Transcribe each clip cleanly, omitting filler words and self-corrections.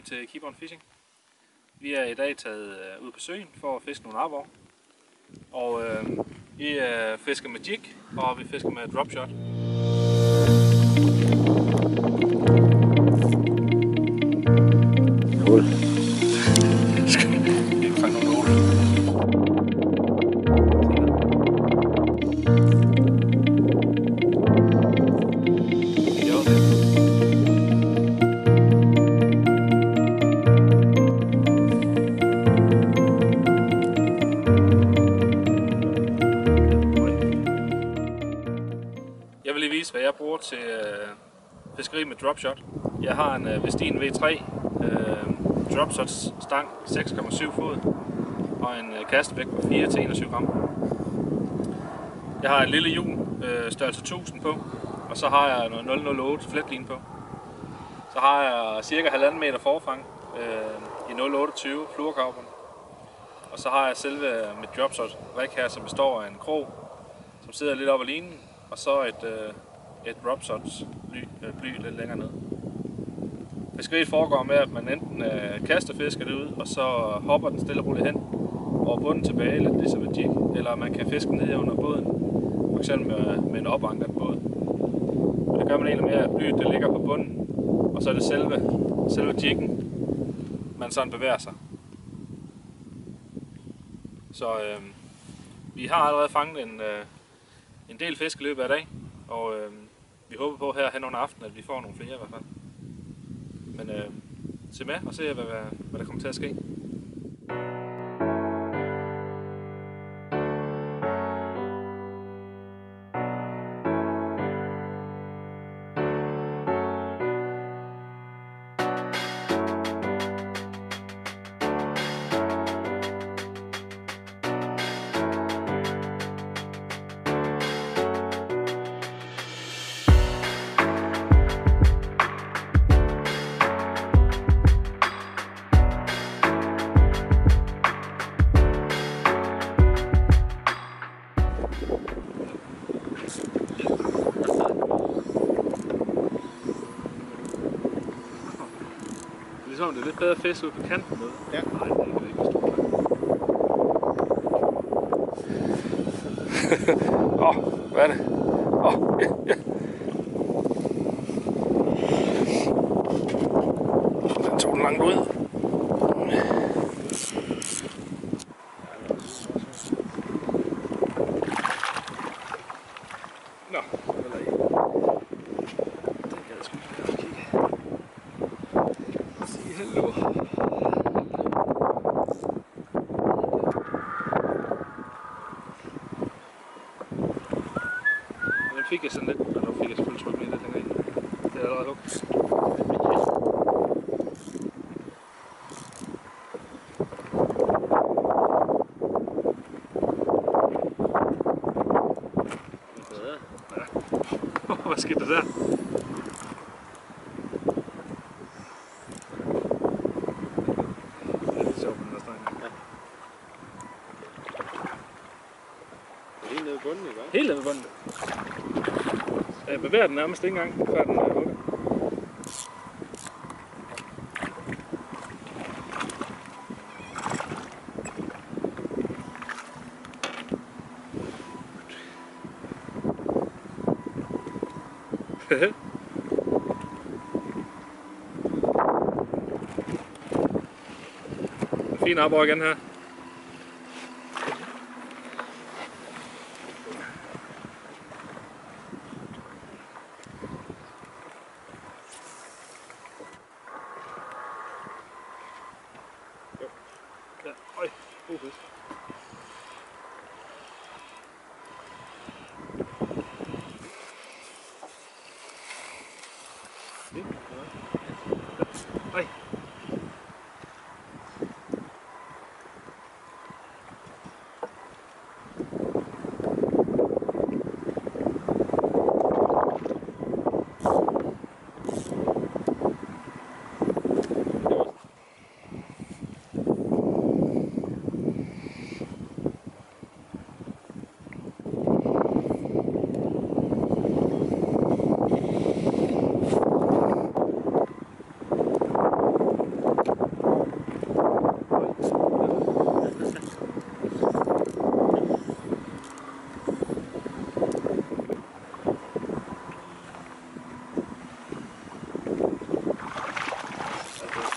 velkommen til Keep On Fishing. Vi er i dag taget ud på søen for at fiske nogle aborrer. Og vi fisker med jig, og vi fisker med dropshot. Jeg vil lige vise, hvad jeg bruger til fiskeri med dropshot. Jeg har en Westin V3 dropshot stang 6,7 fod og en kastevægt på 4-21 gram. Jeg har et lille hjul størrelse 1000 på, og så har jeg noget 008 fletline på. Så har jeg cirka 1,5 meter forfang i 028 fluorcarbon. Og så har jeg selve mit dropshot rig her, som består af en krog, som sidder lidt op ad linen, og så et dropshot bly lidt længere ned. Fiskeriet foregår med, at man enten kaster fisken ud, og så hopper den stille og roligt hen over bunden tilbage, lidt ligesom et jig, eller man kan fiske ned under båden, f.eks. med en opankret båd. Og det gør man egentlig med, at blyet det ligger på bunden, og så er det selve jiggen, man sådan bevæger sig. Så vi har allerede fanget en del fisk i løbet af dag, og vi håber på her hen under aftenen, at vi får nogle flere i hvert fald. Men se med og se, hvad der kommer til at ske. Det er lidt bedre fisk ude på kanten med. Ja. Nej, det er ikke stort. Hvad er det? Ja. Den tog den langt ud. Nå, hvad er det? Den gad jeg sgu ikke kigge. Hallo. Den fik jeg sådan lidt, og nu fik jeg selvfølgelig tryk med lidt længere ind. Det er allerede lukket. Ja. Hvad skete der der? Helt nede i bunden, ikke? Helt nede i bunden. Jeg bevæger den nærmest ikke engang, før den hugger. En fin aborre igen her. Ja, øj, god fisk. Øj.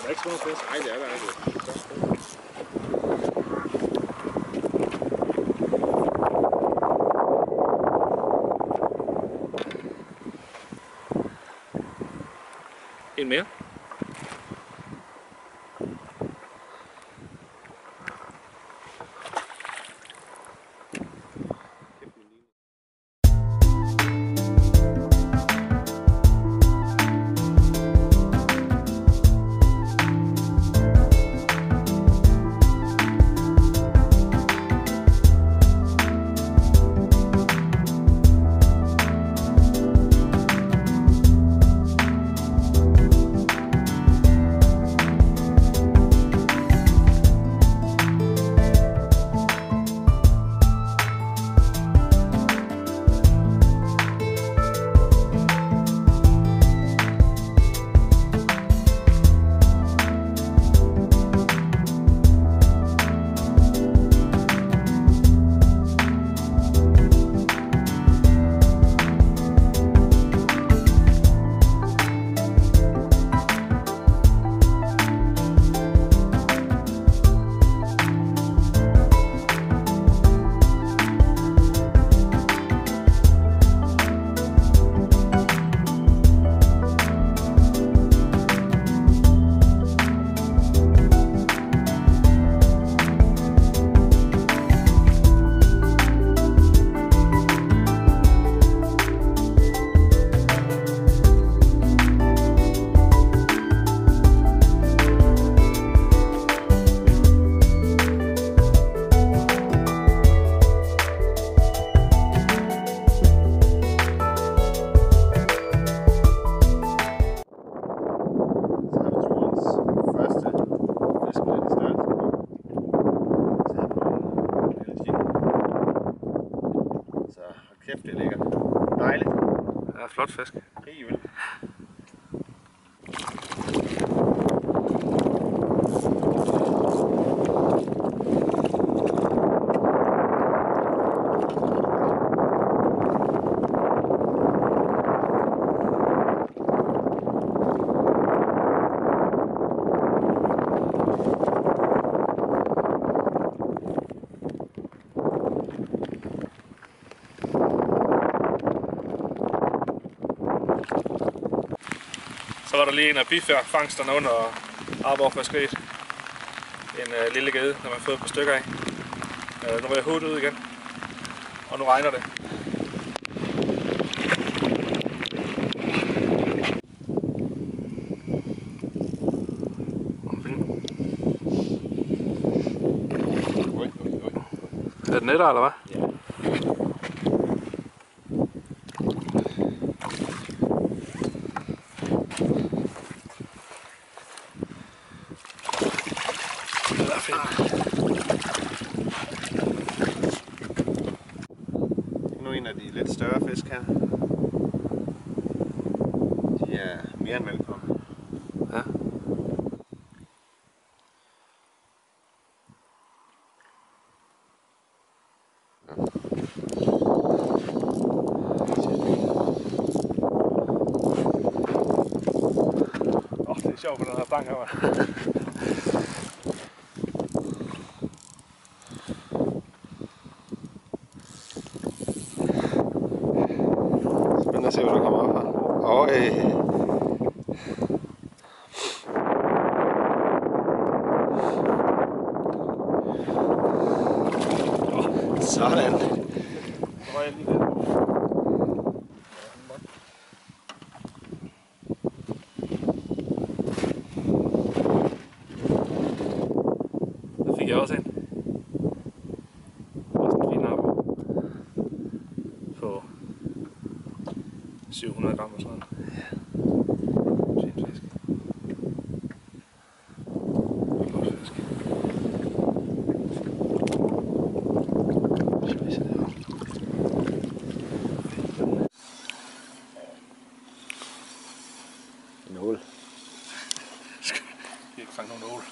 Der er ikke små fisk. Nej, det er der ikke. En mere. Kæft, det er lækkert. Dejligt. Ja, flot fisk. Rigtig vildt. Så var der lige en af bifangsterne under Arborg-fiskeriet. En lille gede, der man har fået et par stykker af. Nu var jeg hovedet ud igen, og nu regner det. Er det netter, eller hvad? Ja. Det er fint. Nu en af de lidt større fisk her. De er mere end velkomne. Ja. Det er sjovt på den her stang her, hva'? Spændende at se, hvad der kommer op her. Sådan. Så var jeg lige ved. Der fik jeg også en. Også en fin arbo. På 700 gram og sådan noget. Fin fisk. Flot fisk. Skal vi se der. En ål. Skal vi ikke fange nogen ål?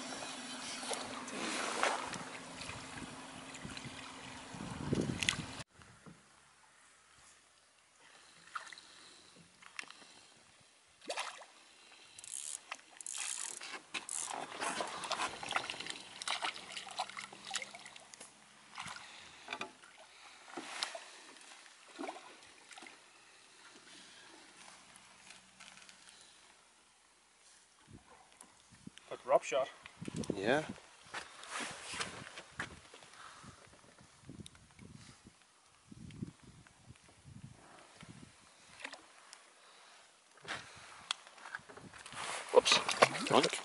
drop shot. Ja. Ups. Donk.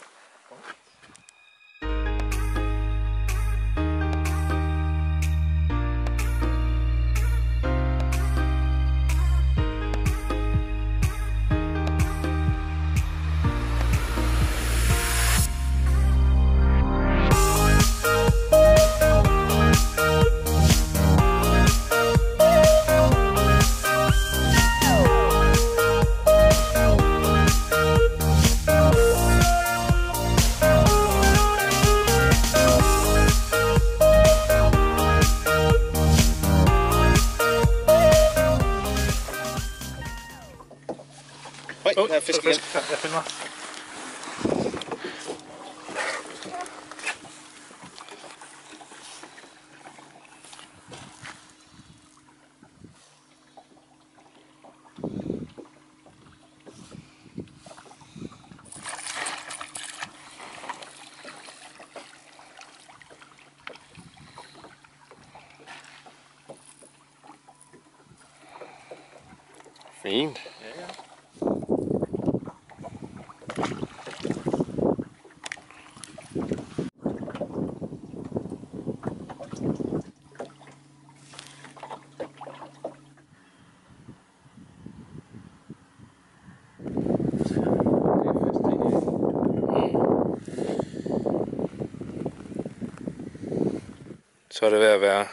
Der er fisk igen. Jeg finder. Fint. Ja, ja. Så er det ved at være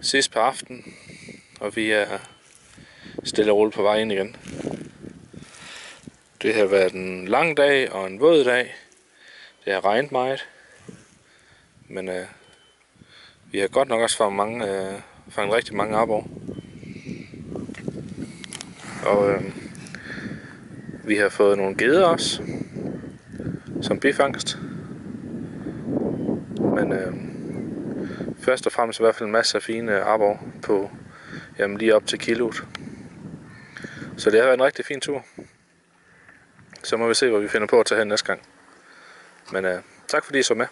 sidst på aftenen, og vi er stille og roligt på vej ind igen. Det har været en lang dag og en våd dag. Det har regnet meget, men vi har godt nok også fanget rigtig mange aborrer. Og vi har fået nogle geder også, som bifangst. Men først og fremmest i hvert fald en masse af fine aborrer på lige op til kiloet. Så det har været en rigtig fin tur. Så må vi se, hvad vi finder på at tage hen næste gang. Men tak fordi I så med.